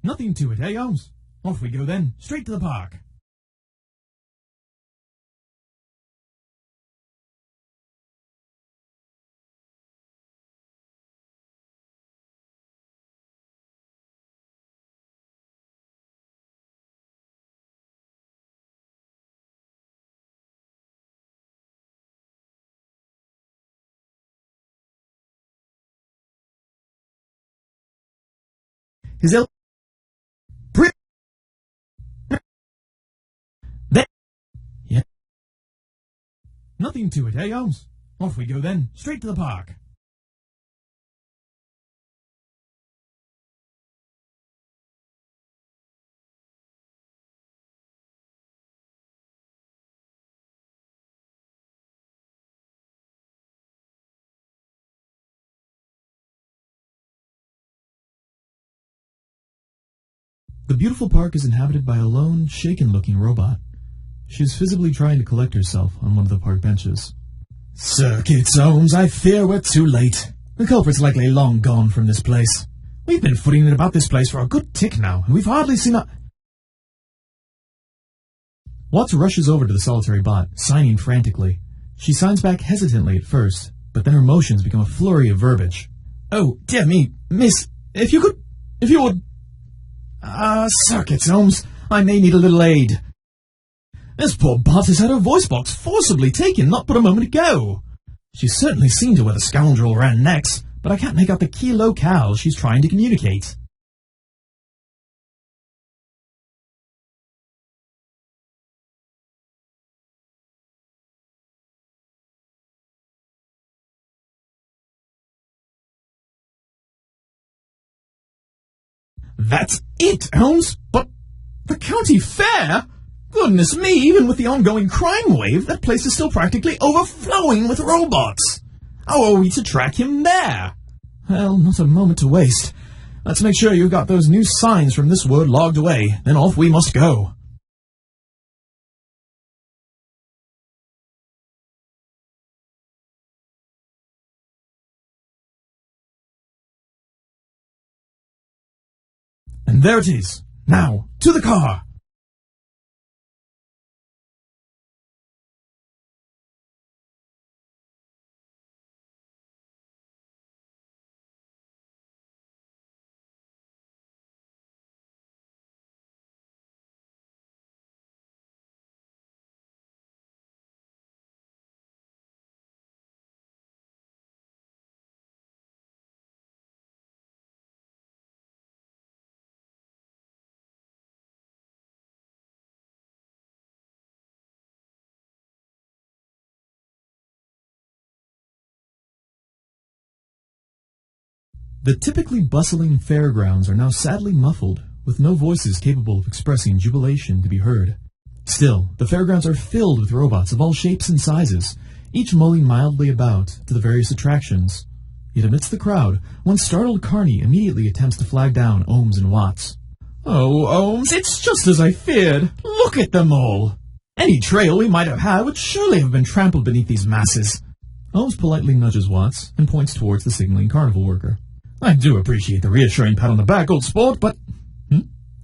Nothing to it, eh, Holmes? Off we go then, straight to the park. His el- Brit- There. Yeah. Nothing to it, eh, Holmes? Off we go then, straight to the park. The beautiful park is inhabited by a lone, shaken-looking robot. She is visibly trying to collect herself on one of the park benches. Circuits, Holmes, I fear we're too late. The culprit's likely long gone from this place. We've been footing it about this place for a good tick now, and we've hardly seen a... Watts rushes over to the solitary bot, signing frantically. She signs back hesitantly at first, but then her motions become a flurry of verbiage. Oh, dear me, miss, if you would... Circuits, Holmes, I may need a little aid. This poor bot has had her voice box forcibly taken not but a moment ago. She's certainly seen to where the scoundrel ran next, but I can't make out the key locale she's trying to communicate. That's it, Holmes, but the county fair? Goodness me, even with the ongoing crime wave, that place is still practically overflowing with robots. How are we to track him there? Well, not a moment to waste. Let's make sure you've got those new signs from this word logged away, then off we must go. And there it is. Now, to the car! The typically bustling fairgrounds are now sadly muffled, with no voices capable of expressing jubilation to be heard. Still, the fairgrounds are filled with robots of all shapes and sizes, each mulling mildly about to the various attractions. Yet amidst the crowd, one startled carney immediately attempts to flag down Ohms and Watts. Oh, Ohms, it's just as I feared. Look at them all. Any trail we might have had would surely have been trampled beneath these masses. Ohms politely nudges Watts and points towards the signaling carnival worker. I do appreciate the reassuring pat on the back, old sport, but...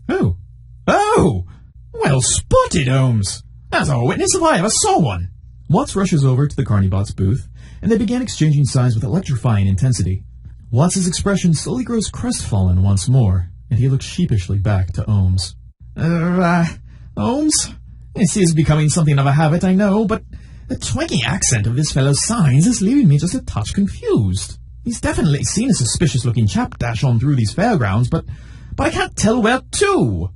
Oh. Oh! Well spotted, Ohms. As our witness if I ever saw one. Watts rushes over to the Carnibot's booth, and they begin exchanging signs with electrifying intensity. Watts's expression slowly grows crestfallen once more, and he looks sheepishly back to Ohms. Ohms? This is becoming something of a habit, I know, but the twangy accent of this fellow's signs is leaving me just a touch confused. He's definitely seen a suspicious-looking chap dash on through these fairgrounds, but I can't tell where to.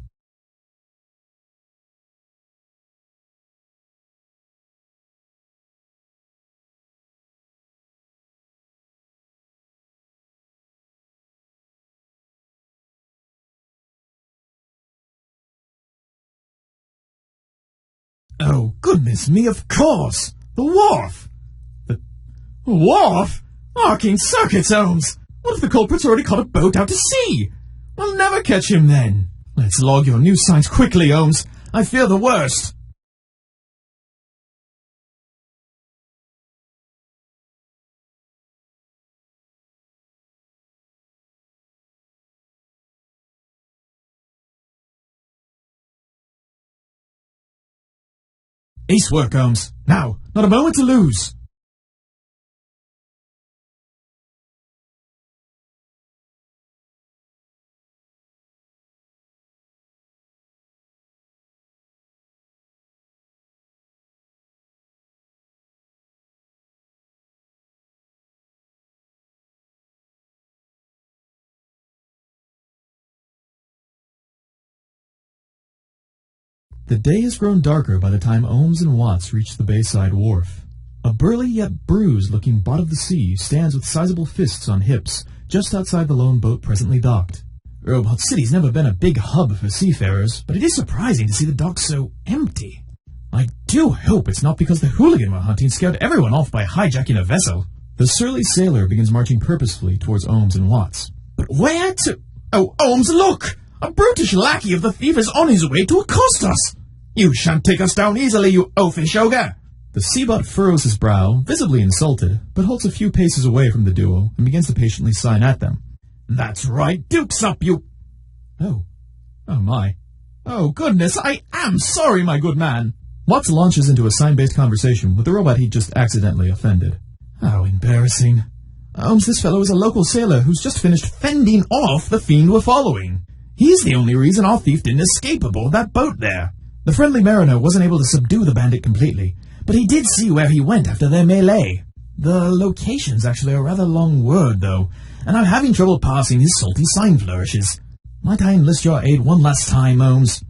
Oh, goodness me, of course! The wharf! The wharf? Arcing circuits, Holmes! What if the culprit's already caught a boat out to sea? We'll never catch him then. Let's log your new signs quickly, Holmes. I fear the worst. Ace work, Holmes. Now, not a moment to lose. The day has grown darker by the time Holmes and Watts reach the Bayside Wharf. A burly yet bruised-looking bot of the sea stands with sizable fists on hips just outside the lone boat presently docked. Robot City's never been a big hub for seafarers, but it is surprising to see the docks so empty. I do hope it's not because the hooligan we're hunting scared everyone off by hijacking a vessel. The surly sailor begins marching purposefully towards Holmes and Watts. But where to? Oh, Holmes, look! A brutish lackey of the thief is on his way to accost us! You shan't take us down easily, you oafish ogre! The seabot furrows his brow, visibly insulted, but halts a few paces away from the duo and begins to patiently sign at them. That's right, Duke's up, you... Oh my. Oh, goodness, I am sorry, my good man! Watts launches into a sign-based conversation with the robot he'd just accidentally offended. How embarrassing. Holmes, this fellow is a local sailor who's just finished fending off the fiend we're following. He's the only reason our thief didn't escape aboard that boat there. The friendly mariner wasn't able to subdue the bandit completely, but he did see where he went after their melee. The location's actually a rather long word, though, and I'm having trouble parsing his salty sign flourishes. Might I enlist your aid one last time, Holmes?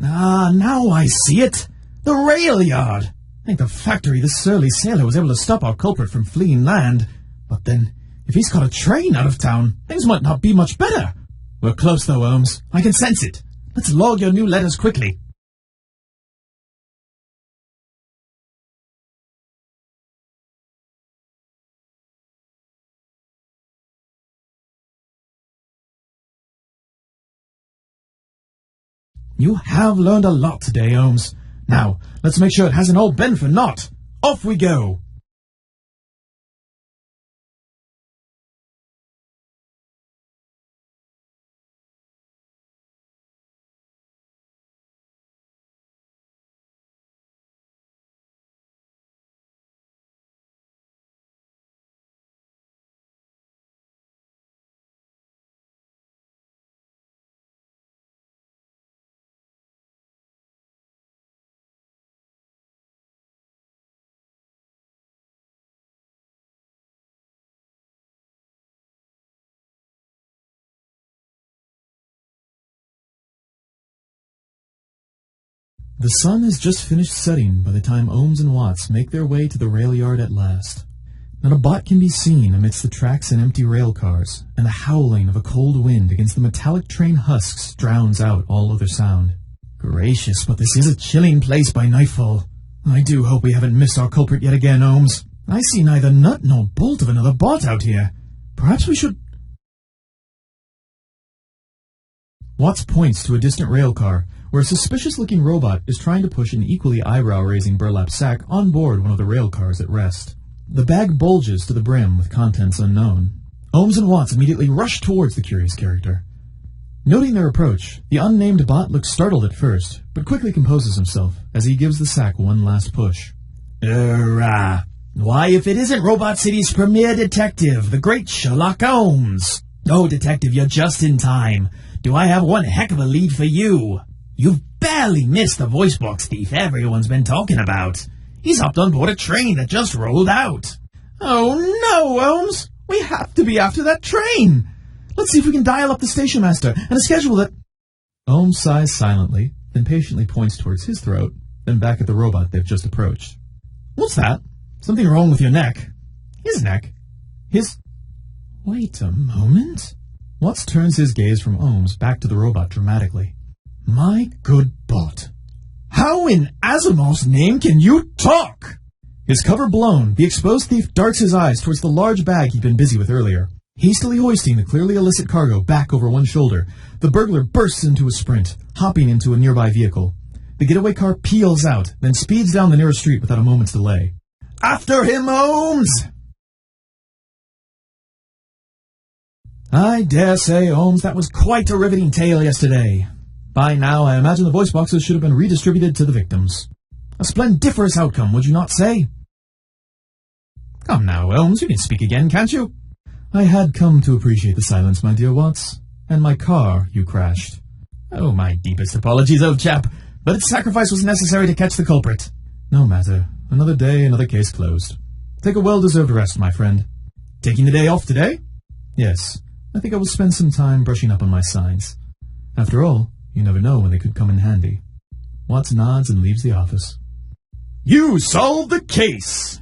Ah, now I see it! The rail yard! Thank the factory this surly sailor was able to stop our culprit from fleeing land. But then, if he's caught a train out of town, things might not be much better. We're close though, Holmes. I can sense it. Let's log your new letters quickly. You have learned a lot today, Holmes. Now, let's make sure it hasn't all been for naught. Off we go! The sun has just finished setting by the time Holmes and Watts make their way to the rail yard at last. Not a bot can be seen amidst the tracks and empty rail cars, and the howling of a cold wind against the metallic train husks drowns out all other sound. Gracious, but this is a chilling place by nightfall. I do hope we haven't missed our culprit yet again, Holmes. I see neither nut nor bolt of another bot out here. Perhaps we should... Watts points to a distant rail car, where a suspicious-looking robot is trying to push an equally eyebrow-raising burlap sack on board one of the rail cars at rest. The bag bulges to the brim with contents unknown. Holmes and Watts immediately rush towards the curious character. Noting their approach, the unnamed bot looks startled at first, but quickly composes himself as he gives the sack one last push. Why, if it isn't Robot City's premier detective, the great Sherlock Holmes! Oh, detective, you're just in time. Do I have one heck of a lead for you? You've barely missed the voice box thief everyone's been talking about. He's hopped on board a train that just rolled out. Oh no, Holmes! We have to be after that train! Let's see if we can dial up the station master and schedule it. Holmes sighs silently, then patiently points towards his throat, then back at the robot they've just approached. What's that? Something wrong with your neck. His neck? His... Wait a moment. Watts turns his gaze from Holmes back to the robot dramatically. My good bot. How in Asimov's name can you talk? His cover blown, the exposed thief darts his eyes towards the large bag he'd been busy with earlier. Hastily hoisting the clearly illicit cargo back over one shoulder, the burglar bursts into a sprint, hopping into a nearby vehicle. The getaway car peels out, then speeds down the nearest street without a moment's delay. "After him, Holmes!" I dare say, Holmes, that was quite a riveting tale yesterday. By now, I imagine the voice boxes should have been redistributed to the victims. A splendiferous outcome, would you not say? Come now, Holmes, you can speak again, can't you? I had come to appreciate the silence, my dear Watts, and my car you crashed. Oh, my deepest apologies, old chap, but its sacrifice was necessary to catch the culprit. No matter. Another day, another case closed. Take a well-deserved rest, my friend. Taking the day off today? Yes. I think I will spend some time brushing up on my signs. After all, you never know when they could come in handy. Watts nods and leaves the office. You solved the case!